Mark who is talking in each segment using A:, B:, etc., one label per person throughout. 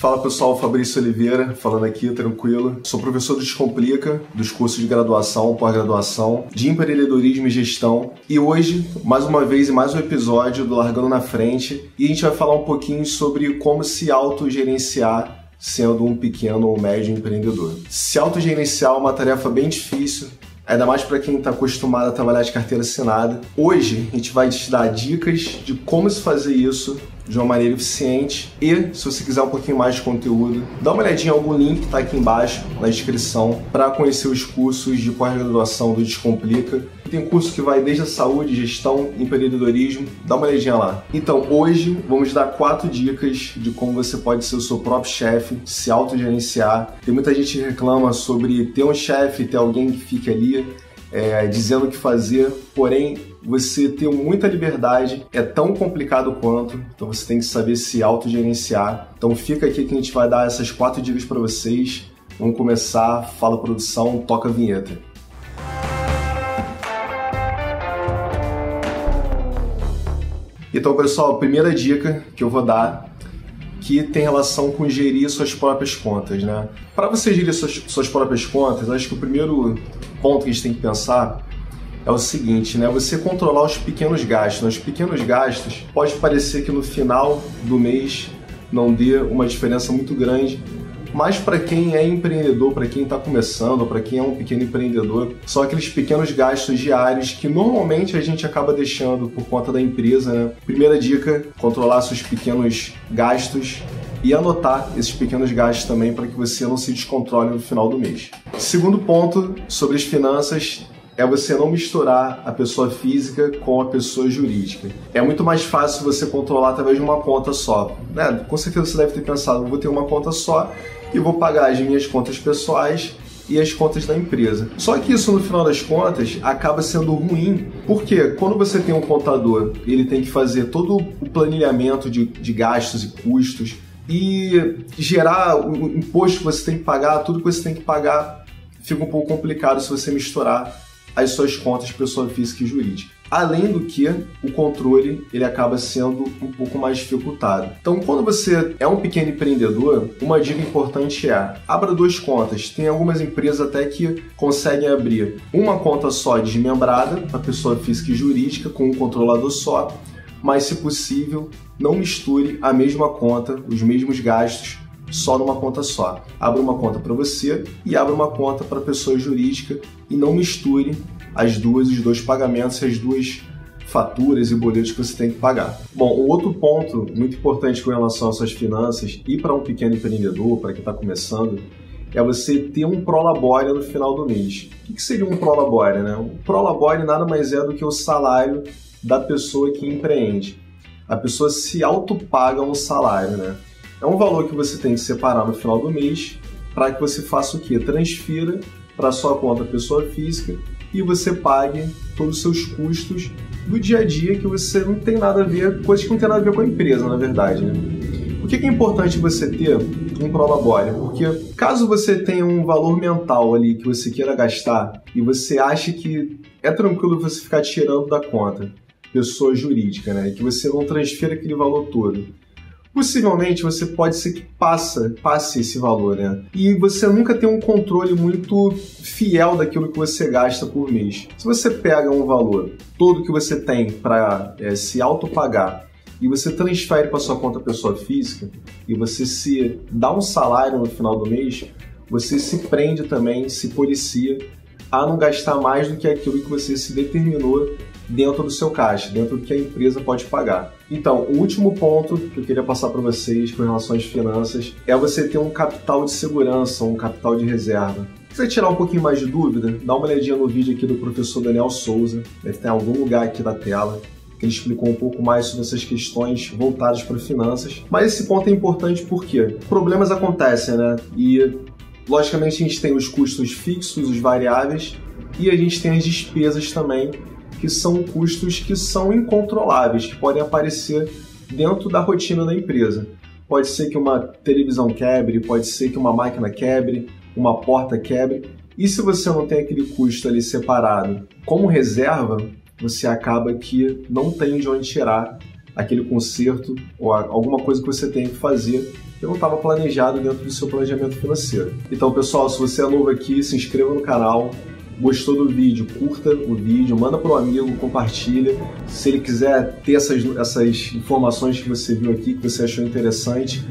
A: Fala pessoal, Fabrício Oliveira, falando aqui, tranquilo. Sou professor do Descomplica, dos cursos de graduação, pós-graduação, de empreendedorismo e gestão. E hoje, mais uma vez, em mais um episódio do Largando na Frente, e a gente vai falar um pouquinho sobre como se autogerenciar sendo um pequeno ou médio empreendedor. Se autogerenciar é uma tarefa bem difícil, ainda mais para quem está acostumado a trabalhar de carteira assinada. Hoje a gente vai te dar dicas de como se fazer isso de uma maneira eficiente e, se você quiser um pouquinho mais de conteúdo, dá uma olhadinha em algum link que está aqui embaixo na descrição para conhecer os cursos de pós-graduação do Descomplica. Tem curso que vai desde a saúde, gestão, empreendedorismo, dá uma olhadinha lá. Então hoje vamos dar 4 dicas de como você pode ser o seu próprio chefe, se autogerenciar. Tem muita gente que reclama sobre ter um chefe, ter alguém que fique ali dizendo o que fazer, porém você ter muita liberdade é tão complicado quanto, então você tem que saber se autogerenciar. Então fica aqui que a gente vai dar essas 4 dicas para vocês. Vamos começar, fala produção, toca a vinheta. Então pessoal, a primeira dica que eu vou dar que tem relação com gerir suas próprias contas, né? Para você gerir suas próprias contas, acho que o primeiro ponto que a gente tem que pensar é o seguinte, né? Você controlar os pequenos gastos. Os pequenos gastos pode parecer que no final do mês não dê uma diferença muito grande, mas para quem é empreendedor, para quem está começando, para quem é um pequeno empreendedor, são aqueles pequenos gastos diários que normalmente a gente acaba deixando por conta da empresa, né? Primeira dica, controlar seus pequenos gastos e anotar esses pequenos gastos também para que você não se descontrole no final do mês. Segundo ponto sobre as finanças é você não misturar a pessoa física com a pessoa jurídica. É muito mais fácil você controlar através de uma conta só, né? Com certeza você deve ter pensado, vou ter uma conta só e vou pagar as minhas contas pessoais e as contas da empresa. Só que isso, no final das contas, acaba sendo ruim, porque quando você tem um contador, ele tem que fazer todo o planilhamento de gastos e custos e gerar o imposto que você tem que pagar, tudo que você tem que pagar, fica um pouco complicado se você misturar as suas contas pessoa física e jurídica. Além do que, o controle ele acaba sendo um pouco mais dificultado. Então, quando você é um pequeno empreendedor, uma dica importante é abra 2 contas. Tem algumas empresas até que conseguem abrir uma conta só desmembrada para pessoa física e jurídica com um controlador só, mas, se possível, não misture a mesma conta, os mesmos gastos, só numa conta só. Abra uma conta para você e abra uma conta para pessoa jurídica e não misture os 2 pagamentos, as 2 faturas e boletos que você tem que pagar. Bom, um outro ponto muito importante com relação às suas finanças e para um pequeno empreendedor, para quem está começando, é você ter um prolabore no final do mês. O que seria um prolabore, né? O prolabore nada mais é do que o salário da pessoa que empreende. A pessoa se autopaga um salário, né? É um valor que você tem que separar no final do mês para que você faça o quê? Transfira para a sua conta pessoa física e você pague todos os seus custos do dia a dia que você não tem nada a ver, coisas que não tem nada a ver com a empresa, na verdade, né? Por que é importante você ter um prolabore? Porque caso você tenha um valor mental ali que você queira gastar e você acha que é tranquilo você ficar tirando da conta pessoa jurídica, né? E que você não transfira aquele valor todo, possivelmente você pode ser que passe esse valor, né? E você nunca tem um controle muito fiel daquilo que você gasta por mês. Se você pega um valor todo que você tem para se autopagar e você transfere para sua conta pessoa física e você se dá um salário no final do mês, você se prende também, se policia a não gastar mais do que aquilo que você se determinou dentro do seu caixa, dentro do que a empresa pode pagar. Então, o último ponto que eu queria passar para vocês com relação às finanças é você ter um capital de segurança, um capital de reserva. Se você tirar um pouquinho mais de dúvida, dá uma olhadinha no vídeo aqui do professor Daniel Souza, deve ter em algum lugar aqui na tela, que ele explicou um pouco mais sobre essas questões voltadas para finanças. Mas esse ponto é importante porque problemas acontecem, né? E, logicamente, a gente tem os custos fixos, os variáveis, e a gente tem as despesas também, que são custos que são incontroláveis, que podem aparecer dentro da rotina da empresa. Pode ser que uma televisão quebre, pode ser que uma máquina quebre, uma porta quebre, e se você não tem aquele custo ali separado como reserva, você acaba que não tem de onde tirar aquele conserto ou alguma coisa que você tem que fazer que não estava planejado dentro do seu planejamento financeiro. Então, pessoal, se você é novo aqui, se inscreva no canal. Gostou do vídeo, curta o vídeo, manda para um amigo, compartilha. Se ele quiser ter essas informações que você viu aqui, que você achou interessante,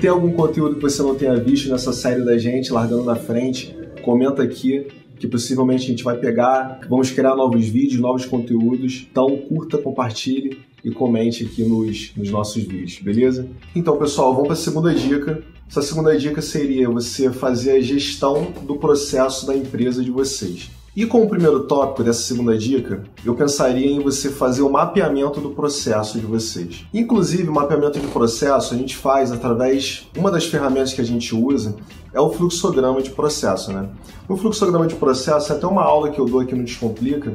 A: tem algum conteúdo que você não tenha visto nessa série da gente, Largando na Frente, comenta aqui, que possivelmente a gente vai pegar, vamos criar novos vídeos, novos conteúdos. Então curta, compartilhe e comente aqui nos nossos vídeos, beleza? Então, pessoal, vamos para a segunda dica. Essa segunda dica seria você fazer a gestão do processo da empresa de vocês. E com o primeiro tópico dessa segunda dica, eu pensaria em você fazer o mapeamento do processo de vocês. Inclusive, o mapeamento de processo a gente faz através, uma das ferramentas que a gente usa é o fluxograma de processo, né? O fluxograma de processo é até uma aula que eu dou aqui no Descomplica,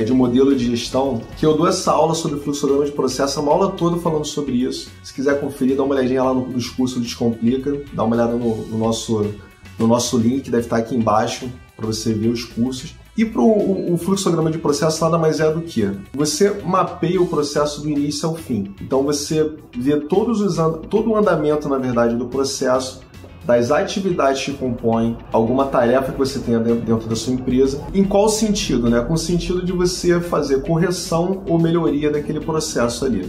A: de modelo de gestão, que eu dou essa aula sobre o fluxograma de processo, é uma aula toda falando sobre isso. Se quiser conferir, dá uma olhadinha lá nos cursos do Descomplica, dá uma olhada no nosso link, deve estar aqui embaixo, para você ver os cursos. E para o fluxograma de processo nada mais é do que você mapeia o processo do início ao fim. Então você vê todo o andamento, na verdade, do processo, das atividades que compõem alguma tarefa que você tenha dentro da sua empresa. Em qual sentido, né? Com o sentido de você fazer correção ou melhoria daquele processo ali.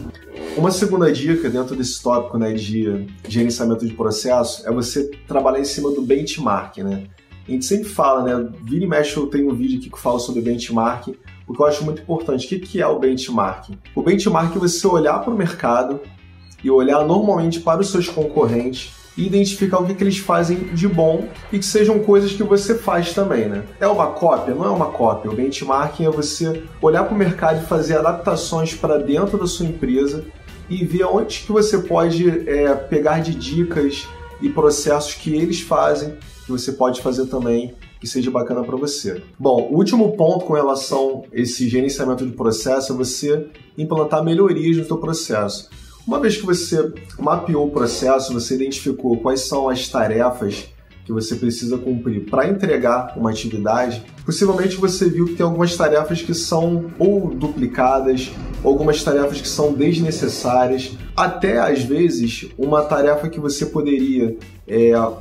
A: Uma segunda dica dentro desse tópico, né, de gerenciamento de processo é você trabalhar em cima do benchmark, né? A gente sempre fala, né? Vira e mexe, eu tenho um vídeo aqui que fala sobre benchmark, porque eu acho muito importante. O que é o benchmark? O benchmark é você olhar para o mercado e olhar normalmente para os seus concorrentes e identificar o que eles fazem de bom e que sejam coisas que você faz também, né? É uma cópia? Não é uma cópia. O benchmarking é você olhar para o mercado e fazer adaptações para dentro da sua empresa e ver onde que você pode pegar de dicas e processos que eles fazem, que você pode fazer também, que seja bacana para você. Bom, o último ponto com relação a esse gerenciamento de processo é você implantar melhorias no seu processo. Uma vez que você mapeou o processo, você identificou quais são as tarefas que você precisa cumprir para entregar uma atividade, possivelmente você viu que tem algumas tarefas que são ou duplicadas, algumas tarefas que são desnecessárias, até às vezes uma tarefa que você poderia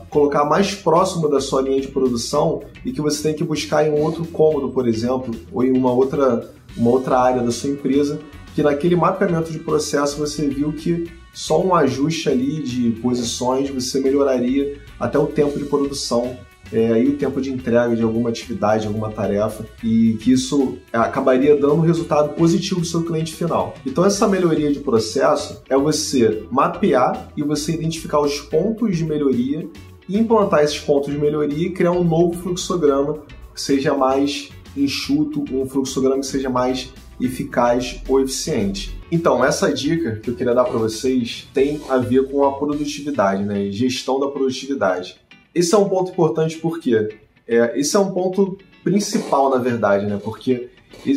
A: colocar mais próximo da sua linha de produção e que você tem que buscar em um outro cômodo, por exemplo, ou em uma outra área da sua empresa, que naquele mapeamento de processo você viu que só um ajuste ali de posições você melhoraria até o tempo de produção e o tempo de entrega de alguma atividade, alguma tarefa, e que isso acabaria dando um resultado positivo para o seu cliente final. Então essa melhoria de processo é você mapear e você identificar os pontos de melhoria e implantar esses pontos de melhoria e criar um novo fluxograma que seja mais enxuto, um fluxograma que seja mais eficaz ou eficiente. Então, essa dica que eu queria dar para vocês tem a ver com a produtividade, né? Gestão da produtividade. Esse é um ponto importante porque esse é um ponto principal, na verdade, né? Porque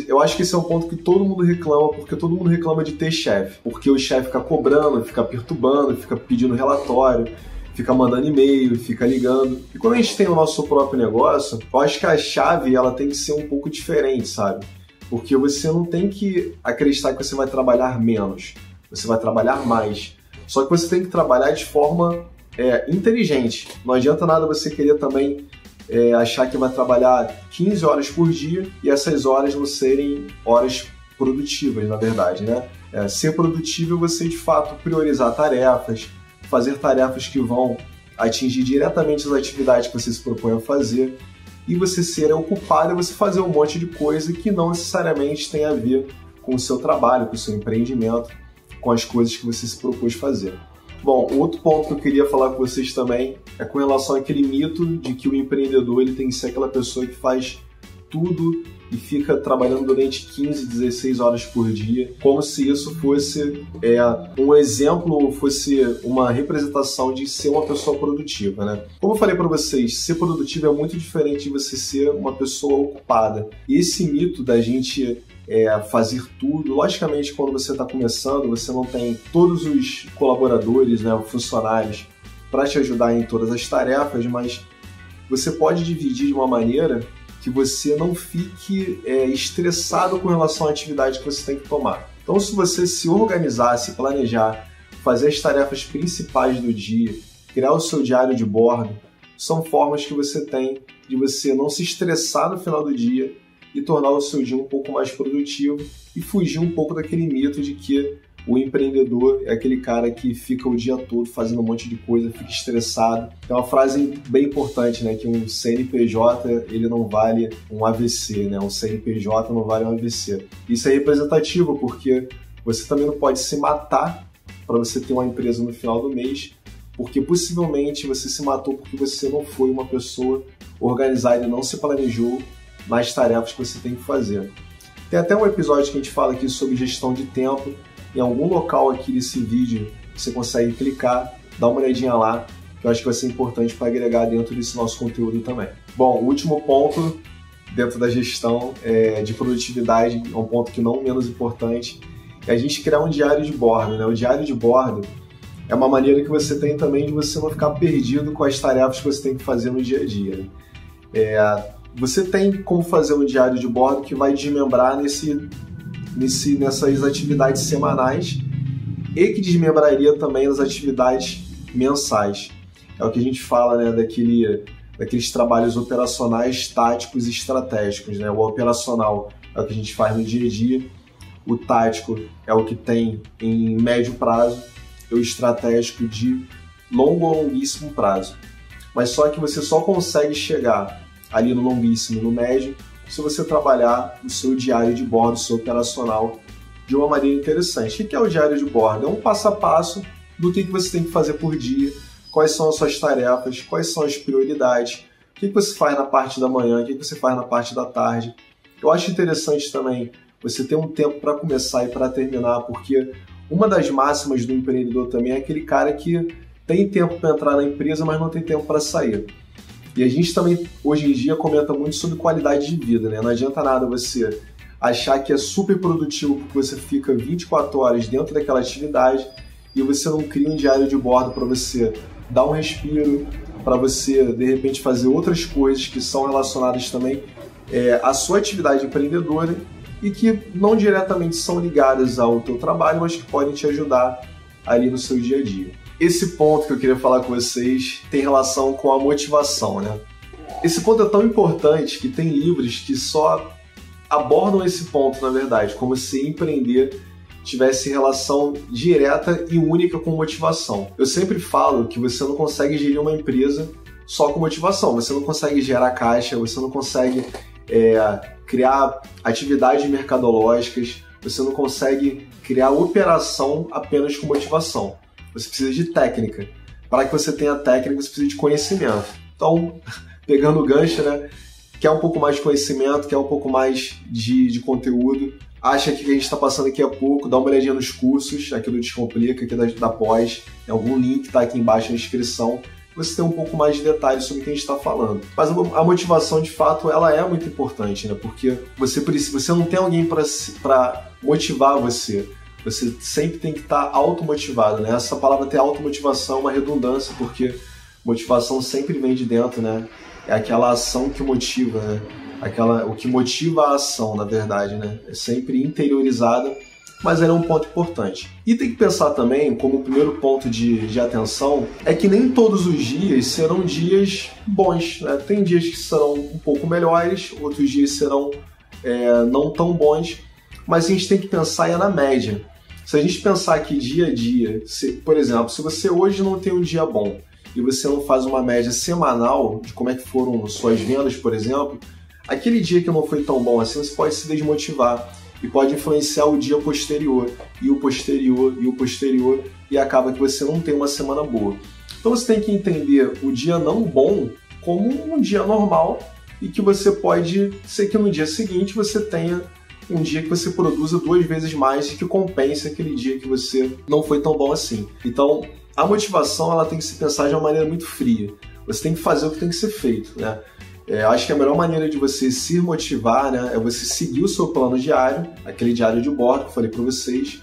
A: eu acho que esse é um ponto que todo mundo reclama, porque todo mundo reclama de ter chefe. Porque o chefe fica cobrando, fica perturbando, fica pedindo relatório, fica mandando e-mail, fica ligando. E quando a gente tem o nosso próprio negócio, eu acho que a chave ela tem que ser um pouco diferente, sabe? Porque você não tem que acreditar que você vai trabalhar menos, você vai trabalhar mais. Só que você tem que trabalhar de forma inteligente. Não adianta nada você querer também achar que vai trabalhar 15 horas por dia e essas horas não serem horas produtivas, na verdade, né? Ser produtivo é você, de fato, priorizar tarefas, fazer tarefas que vão atingir diretamente as atividades que você se propõe a fazer, e você ser ocupado e você fazer um monte de coisa que não necessariamente tem a ver com o seu trabalho, com o seu empreendimento, com as coisas que você se propôs fazer. Bom, outro ponto que eu queria falar com vocês também é com relação àquele mito de que o empreendedor ele tem que ser aquela pessoa que faz tudo e fica trabalhando durante 15, 16 horas por dia, como se isso fosse um exemplo ou fosse uma representação de ser uma pessoa produtiva, né? Como eu falei para vocês, ser produtivo é muito diferente de você ser uma pessoa ocupada. E esse mito da gente fazer tudo, logicamente quando você está começando, você não tem todos os colaboradores, né, funcionários para te ajudar em todas as tarefas, mas você pode dividir de uma maneira que você não fique estressado com relação à atividade que você tem que tomar. Então, se você se organizar, se planejar, fazer as tarefas principais do dia criar o seu diário de bordo, são formas que você tem de você não se estressar no final do dia e tornar o seu dia um pouco mais produtivo e fugir um pouco daquele mito de que o empreendedor é aquele cara que fica o dia todo fazendo um monte de coisa, fica estressado. É uma frase bem importante, né? Que um CNPJ ele não vale um AVC, né? Um CNPJ não vale um AVC. Isso é representativo porque você também não pode se matar para você ter uma empresa no final do mês, porque possivelmente você se matou porque você não foi uma pessoa organizada e não se planejou nas tarefas que você tem que fazer. Tem até um episódio que a gente fala aqui sobre gestão de tempo. Em algum local aqui desse vídeo você consegue clicar, dá uma olhadinha lá, que eu acho que vai ser importante para agregar dentro desse nosso conteúdo também. Bom, o último ponto dentro da gestão de produtividade, é um ponto que não menos importante, é a gente criar um diário de bordo, né? O diário de bordo é uma maneira que você tem também de você não ficar perdido com as tarefas que você tem que fazer no dia a dia, né? Você tem como fazer um diário de bordo que vai desmembrar nessas atividades semanais e que desmembraria também nas atividades mensais. É o que a gente fala, né, daqueles trabalhos operacionais, táticos e estratégicos, né? O operacional é o que a gente faz no dia a dia, o tático é o que tem em médio prazo e o estratégico de longo ou longuíssimo prazo. Mas só que você só consegue chegar ali no longuíssimo e no médio se você trabalhar o seu diário de bordo, o seu operacional, de uma maneira interessante. O que é o diário de bordo? É um passo a passo do que você tem que fazer por dia, quais são as suas tarefas, quais são as prioridades, o que você faz na parte da manhã, o que você faz na parte da tarde. Eu acho interessante também você ter um tempo para começar e para terminar, porque uma das máximas do empreendedor também é aquele cara que tem tempo para entrar na empresa, mas não tem tempo para sair. E a gente também, hoje em dia, comenta muito sobre qualidade de vida, né? Não adianta nada você achar que é super produtivo porque você fica 24 horas dentro daquela atividade e você não cria um diário de bordo para você dar um respiro, para você, de repente, fazer outras coisas que são relacionadas também à sua atividade empreendedora e que não diretamente são ligadas ao teu trabalho, mas que podem te ajudar ali no seu dia a dia. Esse ponto que eu queria falar com vocês tem relação com a motivação, né? Esse ponto é tão importante que tem livros que só abordam esse ponto, na verdade, como se empreender tivesse relação direta e única com motivação. Eu sempre falo que você não consegue gerir uma empresa só com motivação, você não consegue gerar caixa, você não consegue criar atividades mercadológicas, você não consegue criar operação apenas com motivação. Você precisa de técnica. Para que você tenha técnica, você precisa de conhecimento. Então, pegando o gancho, né? Quer um pouco mais de conhecimento, quer um pouco mais de conteúdo, acha que a gente está passando aqui a pouco, dá uma olhadinha nos cursos, aqui do Descomplica, aqui da Pós, tem algum link está aqui embaixo na descrição, você tem um pouco mais de detalhes sobre o que a gente está falando. Mas a motivação, de fato, ela é muito importante, né? Porque você não tem alguém para motivar você. Você sempre tem que estar automotivado, né? Essa palavra ter automotivação é uma redundância, porque motivação sempre vem de dentro, né? É aquela ação que motiva, né? O que motiva a ação, na verdade, né? É sempre interiorizada, mas ela é um ponto importante. E tem que pensar também, como primeiro ponto de atenção, é que nem todos os dias serão dias bons, né? Tem dias que serão um pouco melhores, outros dias serão não tão bons, mas a gente tem que pensar na média. Se a gente pensar que dia a dia, por exemplo, se você hoje não tem um dia bom e você não faz uma média semanal de como é que foram suas vendas, por exemplo, aquele dia que não foi tão bom assim, você pode se desmotivar e pode influenciar o dia posterior, e o posterior, e o posterior, e acaba que você não tem uma semana boa. Então você tem que entender o dia não bom como um dia normal e que você pode ser que no dia seguinte você tenha um dia que você produza 2 vezes mais e que compense aquele dia que você não foi tão bom assim. Então, a motivação ela tem que se pensar de uma maneira muito fria. Você tem que fazer o que tem que ser feito, né? Acho que a melhor maneira de você se motivar, né, é você seguir o seu plano diário, aquele diário de bordo que eu falei para vocês,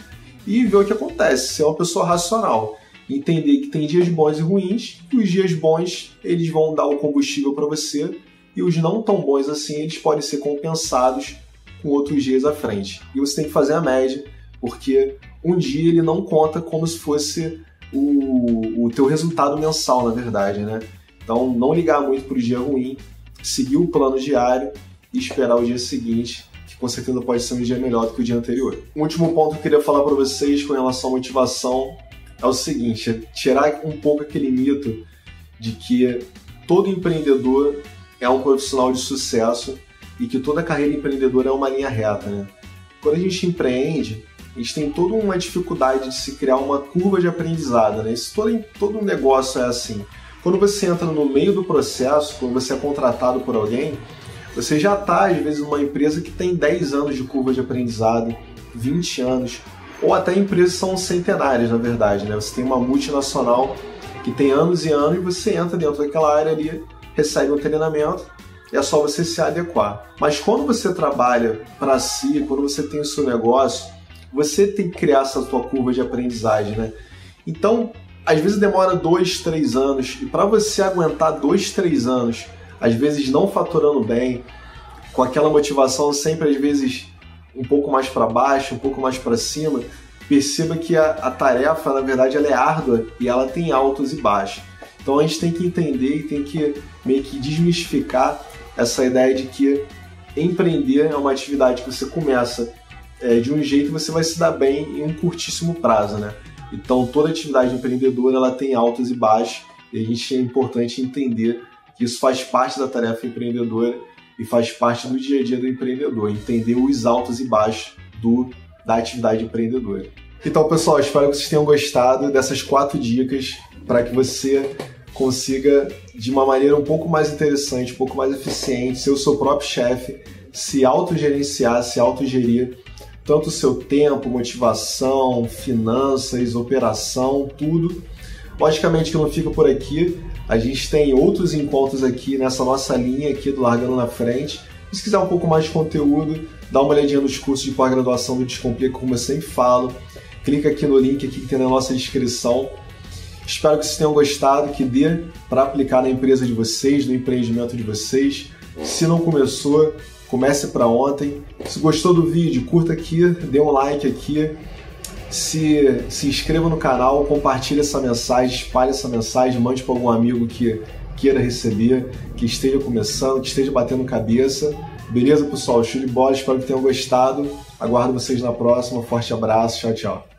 A: e ver o que acontece, ser uma pessoa racional. Entender que tem dias bons e ruins, e os dias bons eles vão dar o combustível para você, e os não tão bons assim eles podem ser compensados com outros dias à frente. E você tem que fazer a média, porque um dia ele não conta como se fosse o teu resultado mensal, na verdade, né? Então, não ligar muito para o dia ruim, seguir o plano diário e esperar o dia seguinte, que com certeza pode ser um dia melhor do que o dia anterior. O último ponto que eu queria falar para vocês com relação à motivação é o seguinte, é tirar um pouco aquele mito de que todo empreendedor é um profissional de sucesso e que toda carreira empreendedora é uma linha reta, né? Quando a gente empreende, a gente tem toda uma dificuldade de se criar uma curva de aprendizado, né? Isso todo um negócio é assim. Quando você entra no meio do processo, quando você é contratado por alguém, você já está, às vezes, numa empresa que tem 10 anos de curva de aprendizado, 20 anos, ou até empresas que são centenárias, na verdade, né? Você tem uma multinacional que tem anos e anos e você entra dentro daquela área ali, recebe um treinamento, e é só você se adequar. Mas quando você trabalha para si, quando você tem o seu negócio, você tem que criar essa sua curva de aprendizagem, né? Então, às vezes demora 2, 3 anos, e para você aguentar 2, 3 anos, às vezes não faturando bem, com aquela motivação sempre às vezes um pouco mais para baixo, um pouco mais para cima, perceba que a tarefa, na verdade, ela é árdua e ela tem altos e baixos. Então a gente tem que entender e tem que meio que desmistificar essa ideia de que empreender é uma atividade que você começa de um jeito e você vai se dar bem em um curtíssimo prazo, né? Então toda atividade empreendedora ela tem altos e baixos e a gente é importante entender que isso faz parte da tarefa empreendedora e faz parte do dia a dia do empreendedor, entender os altos e baixos da atividade empreendedora. Então, pessoal, espero que vocês tenham gostado dessas 4 dicas para que você consiga, de uma maneira um pouco mais interessante, um pouco mais eficiente, ser o seu próprio chefe, se autogerenciar, se autogerir, tanto o seu tempo, motivação, finanças, operação, tudo. Logicamente que não fica por aqui, a gente tem outros encontros aqui nessa nossa linha aqui do Largando na Frente. E se quiser um pouco mais de conteúdo, dá uma olhadinha nos cursos de pós-graduação do Descomplica, como eu sempre falo. Clica aqui no link aqui que tem na nossa descrição. Espero que vocês tenham gostado, que dê para aplicar na empresa de vocês, no empreendimento de vocês. Se não começou, comece para ontem. Se gostou do vídeo, curta aqui, dê um like aqui. Se inscreva no canal, compartilhe essa mensagem, espalhe essa mensagem, mande para algum amigo que queira receber, que esteja começando, que esteja batendo cabeça. Beleza, pessoal? Show de bola, espero que tenham gostado. Aguardo vocês na próxima. Forte abraço, tchau, tchau.